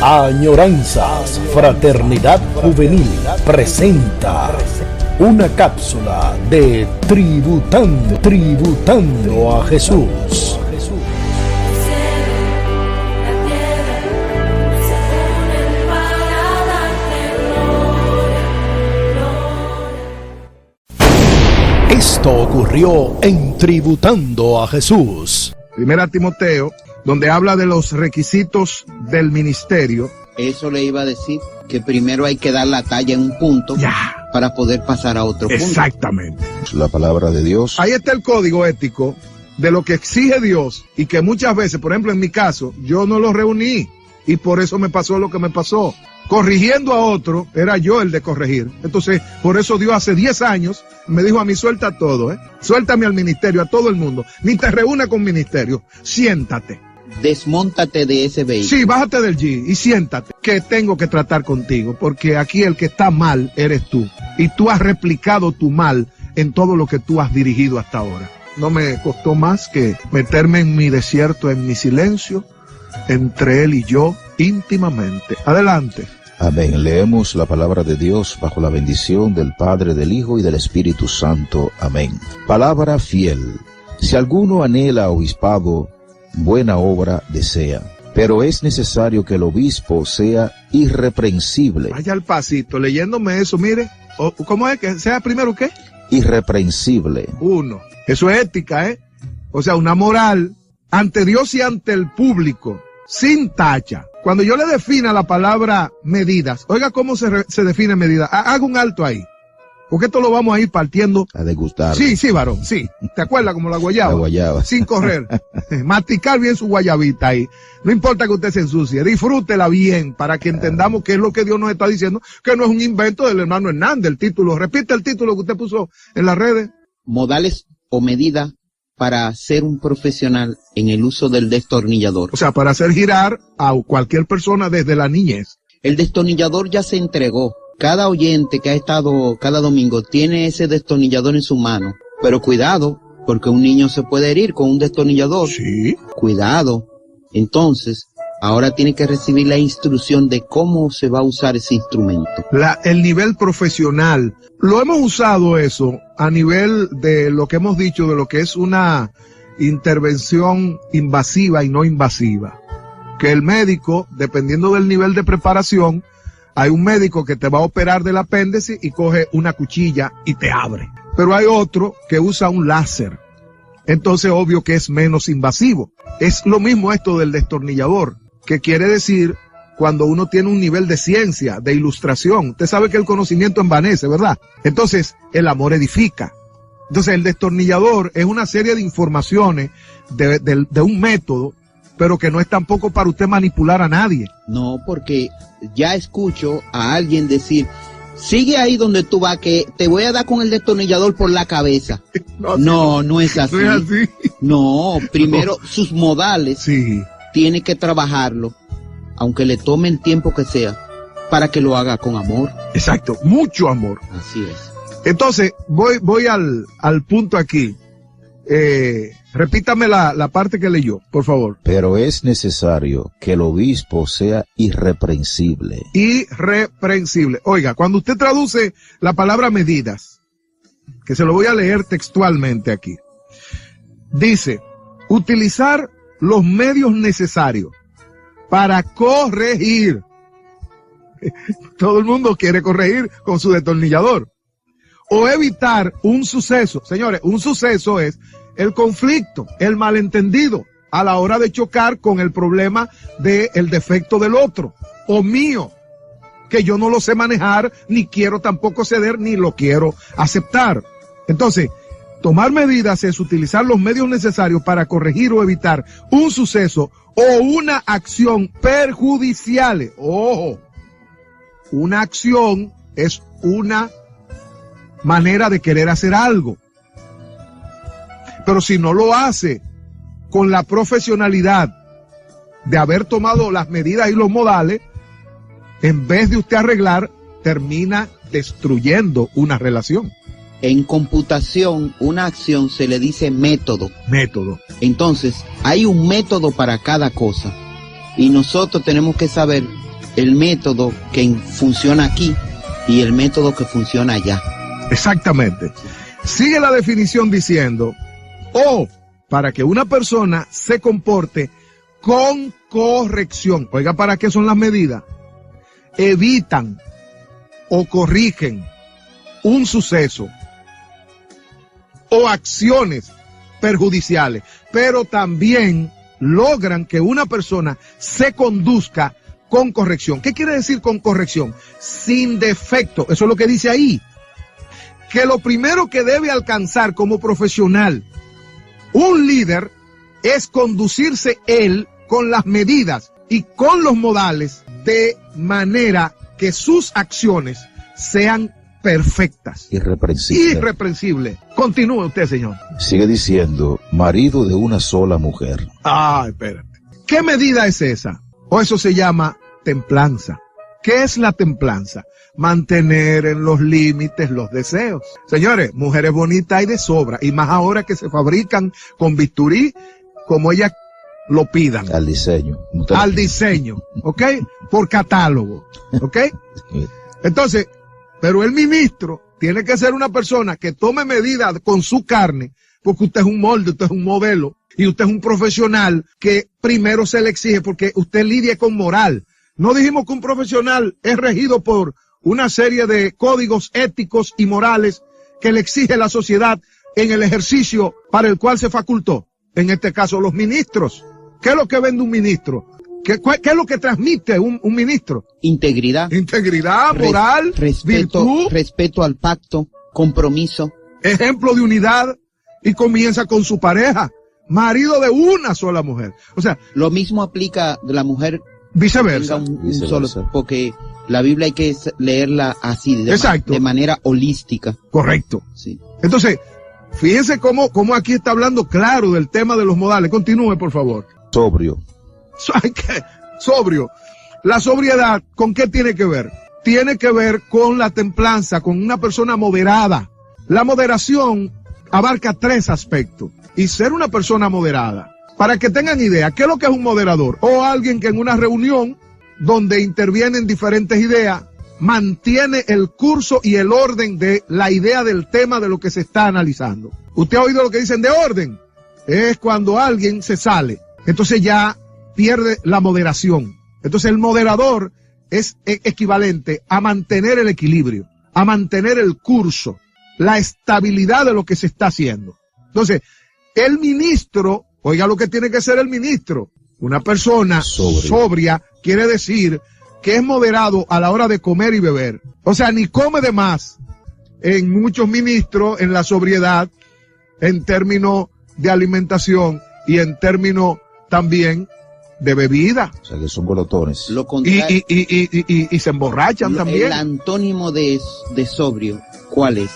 Añoranzas Fraternidad Juvenil presenta una cápsula de Tributando a Jesús. Esto ocurrió en Tributando a Jesús. Primera Timoteo, donde habla de los requisitos del ministerio. Eso le iba a decir, que primero hay que dar la talla en un punto para poder pasar a otro punto. Exactamente. La palabra de Dios. Ahí está el código ético de lo que exige Dios y que muchas veces, por ejemplo en mi caso, yo no lo reuní y por eso me pasó lo que me pasó. Corrigiendo a otro, era yo el de corregir. Entonces, por eso Dios hace 10 años me dijo a mí, suelta todo, suéltame al ministerio, a todo el mundo. Ni te reúna con ministerio, siéntate. Desmóntate de ese vehículo. Sí, bájate del G y siéntate, que tengo que tratar contigo, porque aquí el que está mal eres tú. Y tú has replicado tu mal en todo lo que tú has dirigido hasta ahora. No me costó más que meterme en mi desierto, en mi silencio, entre él y yo, íntimamente. Adelante. Amén. Leemos la palabra de Dios bajo la bendición del Padre, del Hijo y del Espíritu Santo. Amén. Palabra fiel. Si alguno anhela obispado, buena obra desea, pero es necesario que el obispo sea irreprensible. Vaya al pasito, leyéndome eso, mire. ¿Cómo es que sea primero qué? Irreprensible. Uno. Eso es ética, O sea, una moral ante Dios y ante el público, sin tacha. Cuando yo le defina la palabra medidas, oiga cómo se define medida. Haga un alto ahí, porque esto lo vamos a ir partiendo. A degustar. Sí, varón, sí. ¿Te acuerdas como la guayaba? La guayaba. Sin correr. Masticar bien su guayabita ahí. No importa que usted se ensucie, disfrútela bien para que entendamos qué es lo que Dios nos está diciendo, que no es un invento del hermano Hernández, el título. Repite el título que usted puso en las redes. Modales o medidas para ser un profesional en el uso del destornillador. O sea, para hacer girar a cualquier persona desde la niñez. El destornillador ya se entregó. Cada oyente que ha estado cada domingo tiene ese destornillador en su mano. Pero cuidado, porque un niño se puede herir con un destornillador. Sí. Cuidado. Entonces, ahora tiene que recibir la instrucción de cómo se va a usar ese instrumento. El nivel profesional. Lo hemos usado eso a nivel de lo que hemos dicho, de lo que es una intervención invasiva y no invasiva. Que el médico, dependiendo del nivel de preparación, hay un médico que te va a operar del apéndice y coge una cuchilla y te abre. Pero hay otro que usa un láser. Entonces, obvio que es menos invasivo. Es lo mismo esto del destornillador, que quiere decir cuando uno tiene un nivel de ciencia, de ilustración. Usted sabe que el conocimiento envanece, ¿verdad? Entonces, el amor edifica. Entonces, el destornillador es una serie de informaciones de un método, pero que no es tampoco para usted manipular a nadie. No, porque ya escucho a alguien decir, sigue ahí donde tú vas, que te voy a dar con el destornillador por la cabeza. No es así. No es así. No, primero sus modales tiene que trabajarlo, aunque le tome el tiempo que sea, para que lo haga con amor. Exacto, mucho amor. Así es. Entonces, voy al punto aquí. Repítame la parte que leyó, por favor. Pero es necesario que el obispo sea irreprensible. Irreprensible. Oiga, cuando usted traduce la palabra medidas, que se lo voy a leer textualmente aquí, dice, utilizar los medios necesarios para corregir. Todo el mundo quiere corregir con su destornillador. O evitar un suceso. Señores, un suceso es el conflicto, el malentendido, a la hora de chocar con el problema del defecto del otro, o mío, que yo no lo sé manejar, ni quiero tampoco ceder, ni lo quiero aceptar. Entonces, tomar medidas es utilizar los medios necesarios para corregir o evitar un suceso o una acción perjudicial. Ojo, una acción es una manera de querer hacer algo. Pero si no lo hace con la profesionalidad de haber tomado las medidas y los modales, en vez de usted arreglar, termina destruyendo una relación. En computación, una acción se le dice método. Método. Entonces, hay un método para cada cosa. Y nosotros tenemos que saber el método que funciona aquí y el método que funciona allá. Exactamente. Sigue la definición diciendo, o para que una persona se comporte con corrección. Oiga, ¿para qué son las medidas? Evitan o corrigen un suceso o acciones perjudiciales, pero también logran que una persona se conduzca con corrección. ¿Qué quiere decir con corrección? Sin defecto. Eso es lo que dice ahí. Que lo primero que debe alcanzar como profesional un líder es conducirse él con las medidas y con los modales de manera que sus acciones sean perfectas. Irreprensible. Continúe usted, señor. Sigue diciendo, marido de una sola mujer. Ah, espérate. ¿Qué medida es esa? O eso se llama templanza. ¿Qué es la templanza? Mantener en los límites los deseos. Señores, mujeres bonitas hay de sobra, y más ahora que se fabrican con bisturí como ellas lo pidan. Al diseño. Al diseño, ¿ok? Por catálogo, ¿ok? Entonces, pero el ministro tiene que ser una persona que tome medidas con su carne, porque usted es un molde, usted es un modelo, y usted es un profesional que primero se le exige, porque usted lidia con moral. No dijimos que un profesional es regido por una serie de códigos éticos y morales que le exige la sociedad en el ejercicio para el cual se facultó. En este caso, los ministros. ¿Qué es lo que vende un ministro? ¿Qué es lo que transmite un ministro? Integridad. Integridad, moral, virtud. Respeto al pacto, compromiso. Ejemplo de unidad, y comienza con su pareja. Marido de una sola mujer. O sea, lo mismo aplica de la mujer. Viceversa. Solo, porque la Biblia hay que leerla así, de manera holística. Correcto. Sí. Entonces, fíjense cómo aquí está hablando claro del tema de los modales. Continúe, por favor. Sobrio. Sobrio. La sobriedad, ¿con qué tiene que ver? Tiene que ver con la templanza, con una persona moderada. La moderación abarca 3 aspectos. Y ser una persona moderada. Para que tengan idea, ¿qué es lo que es un moderador? O alguien que en una reunión donde intervienen diferentes ideas, mantiene el curso y el orden de la idea del tema de lo que se está analizando. ¿Usted ha oído lo que dicen de orden? Es cuando alguien se sale. Entonces ya pierde la moderación. Entonces el moderador es equivalente a mantener el equilibrio, a mantener el curso, la estabilidad de lo que se está haciendo. Entonces, el ministro, oiga lo que tiene que ser el ministro, una persona sobria quiere decir que es moderado a la hora de comer y beber. O sea, ni come de más. En muchos ministros, en la sobriedad, en términos de alimentación y en términos también de bebida. O sea, que son glotones. Lo contrario, y se emborrachan también. El antónimo de sobrio, ¿cuál es?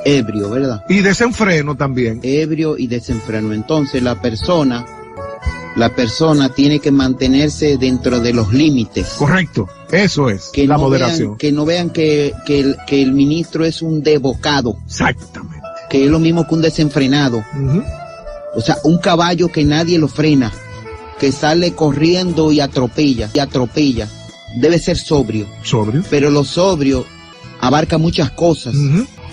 Ebrio, ¿verdad? Y desenfreno también. Ebrio y desenfreno. Entonces la persona tiene que mantenerse dentro de los límites. Correcto, eso es que la moderación. Que no vean que el ministro es un desbocado. Exactamente. Que es lo mismo que un desenfrenado. O sea, un caballo que nadie lo frena, que sale corriendo y atropella. Debe ser sobrio. Sobrio. Pero lo sobrio abarca muchas cosas.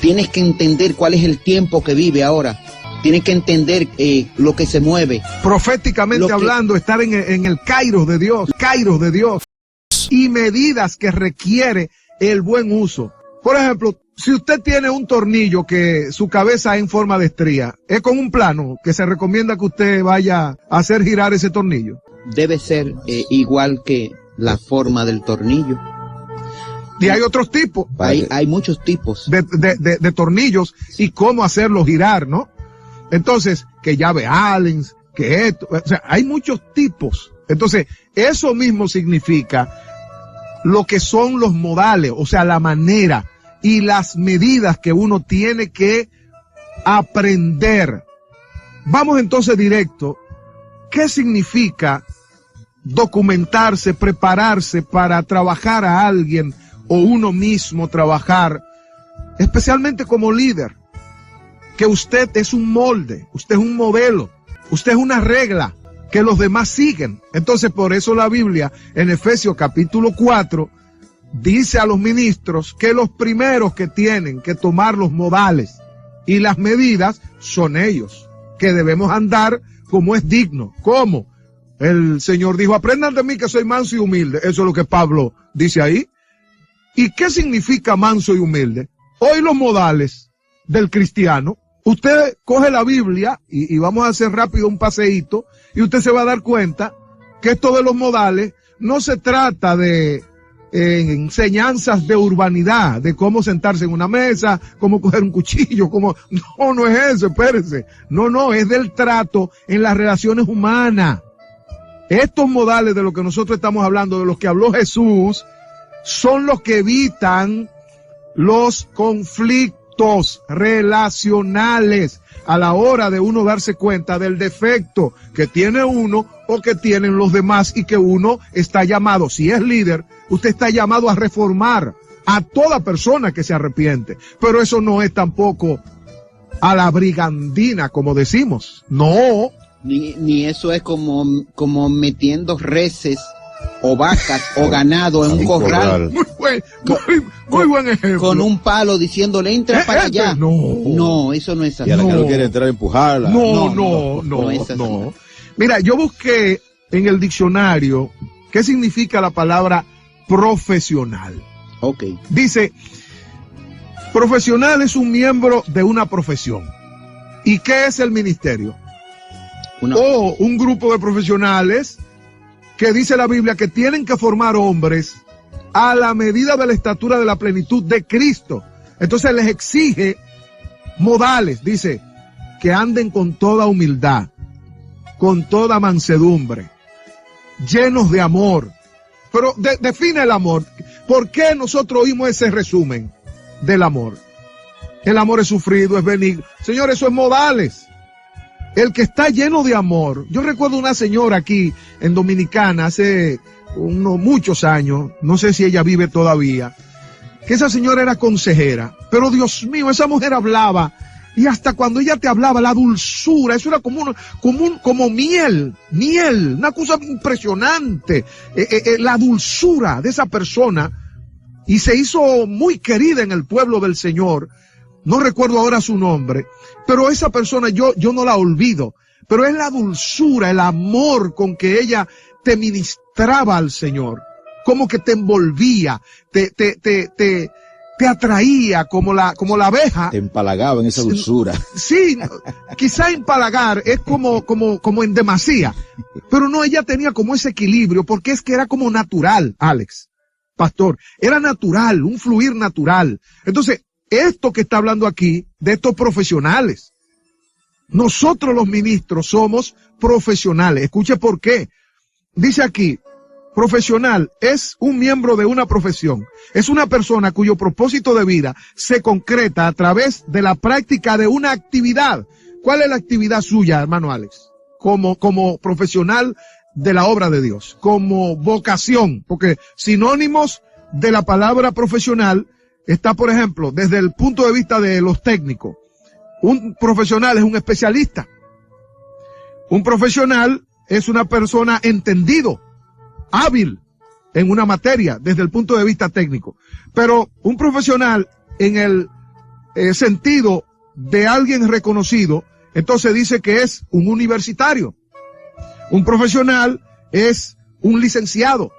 Tienes que entender cuál es el tiempo que vive ahora. Tienes que entender lo que se mueve. Proféticamente hablando, estar en el kairos de Dios. Y medidas que requiere el buen uso. Por ejemplo, si usted tiene un tornillo que su cabeza es en forma de estría, es con un plano que se recomienda que usted vaya a hacer girar ese tornillo. Debe ser igual que la forma del tornillo. Y hay otros tipos. Hay muchos tipos de tornillos y cómo hacerlos girar, ¿no? Entonces, que llave Allen, que esto, o sea, hay muchos tipos. Entonces, eso mismo significa lo que son los modales, o sea, la manera y las medidas que uno tiene que aprender. Vamos entonces directo. ¿Qué significa documentarse, prepararse para trabajar a alguien o uno mismo trabajar, especialmente como líder? Que usted es un molde, usted es un modelo, usted es una regla que los demás siguen. Entonces, por eso la Biblia, en Efesios capítulo 4, dice a los ministros que los primeros que tienen que tomar los modales y las medidas son ellos, que debemos andar como es digno. ¿Cómo? El Señor dijo, aprendan de mí que soy manso y humilde. Eso es lo que Pablo dice ahí. ¿Y qué significa manso y humilde? Hoy los modales del cristiano, usted coge la Biblia y vamos a hacer rápido un paseíto y usted se va a dar cuenta que esto de los modales no se trata de enseñanzas de urbanidad, de cómo sentarse en una mesa, cómo coger un cuchillo, no es eso, espérense. No, es del trato en las relaciones humanas. Estos modales de los que nosotros estamos hablando, de los que habló Jesús, son los que evitan los conflictos relacionales a la hora de uno darse cuenta del defecto que tiene uno o que tienen los demás y que uno está llamado, si es líder, usted está llamado a reformar a toda persona que se arrepiente. Pero eso no es tampoco a la brigandina, como decimos. No. Ni eso es como metiendo reses o vacas o ganado en un corral. Muy buen ejemplo. Con un palo diciéndole entra para allá. No, eso no es así. Y a la que no quiere entrar, empujarla. No es así. Mira, yo busqué en el diccionario qué significa la palabra profesional. Ok. Dice, profesional es un miembro de una profesión. ¿Y qué es el ministerio? O un grupo de profesionales que dice la Biblia que tienen que formar hombres a la medida de la estatura de la plenitud de Cristo. Entonces les exige modales, dice, que anden con toda humildad, con toda mansedumbre, llenos de amor. Pero define el amor. ¿Por qué nosotros oímos ese resumen del amor? El amor es sufrido, es benigno. Señor, eso es modales. El que está lleno de amor. Yo recuerdo una señora aquí en Dominicana hace muchos años, no sé si ella vive todavía, que esa señora era consejera, pero Dios mío, esa mujer hablaba, y hasta cuando ella te hablaba, la dulzura, eso era como miel, una cosa impresionante, la dulzura de esa persona, y se hizo muy querida en el pueblo del Señor. No recuerdo ahora su nombre, pero esa persona yo no la olvido, pero es la dulzura, el amor con que ella te ministraba al Señor, como que te envolvía, te atraía como la abeja. Te empalagaba en esa dulzura. Sí, quizá empalagar es como en demasía, pero no, ella tenía como ese equilibrio, porque es que era como natural, Alex, pastor, era natural, un fluir natural. Entonces, esto que está hablando aquí, de estos profesionales, nosotros los ministros somos profesionales. Escuche por qué. Dice aquí, profesional es un miembro de una profesión. Es una persona cuyo propósito de vida se concreta a través de la práctica de una actividad. ¿Cuál es la actividad suya, hermano Alex? Como profesional de la obra de Dios, como vocación, porque sinónimos de la palabra profesional está, por ejemplo, desde el punto de vista de los técnicos. Un profesional es un especialista. Un profesional es una persona entendido, hábil en una materia desde el punto de vista técnico. Pero un profesional en el sentido de alguien reconocido, entonces dice que es un universitario. Un profesional es un licenciado.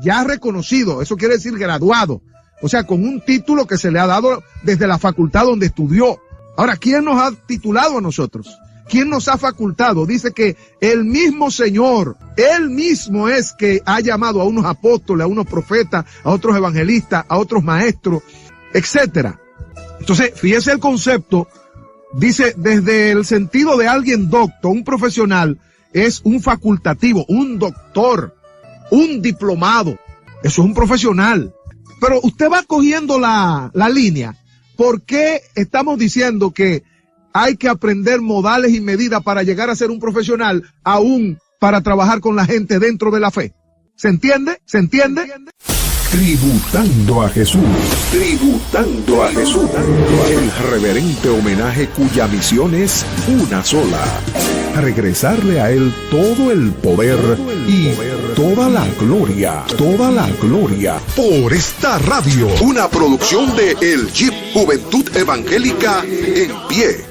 Ya reconocido, eso quiere decir graduado. O sea, con un título que se le ha dado desde la facultad donde estudió. Ahora, ¿quién nos ha titulado a nosotros? ¿Quién nos ha facultado? Dice que el mismo Señor, Él mismo es que ha llamado a unos apóstoles, a unos profetas, a otros evangelistas, a otros maestros, etcétera. Entonces, fíjese el concepto, dice, desde el sentido de alguien docto, un profesional, es un facultativo, un doctor, un diplomado. Eso es un profesional. Pero usted va cogiendo la línea. ¿Por qué estamos diciendo que hay que aprender modales y medidas para llegar a ser un profesional, aún para trabajar con la gente dentro de la fe? ¿Se entiende? ¿Se entiende? Tributando a Jesús. Tributando a Jesús. El reverente homenaje cuya misión es una sola: regresarle a Él todo el poder y toda la gloria. Toda la gloria. Por esta radio. Una producción de El Jeep Juventud Evangélica en Pie.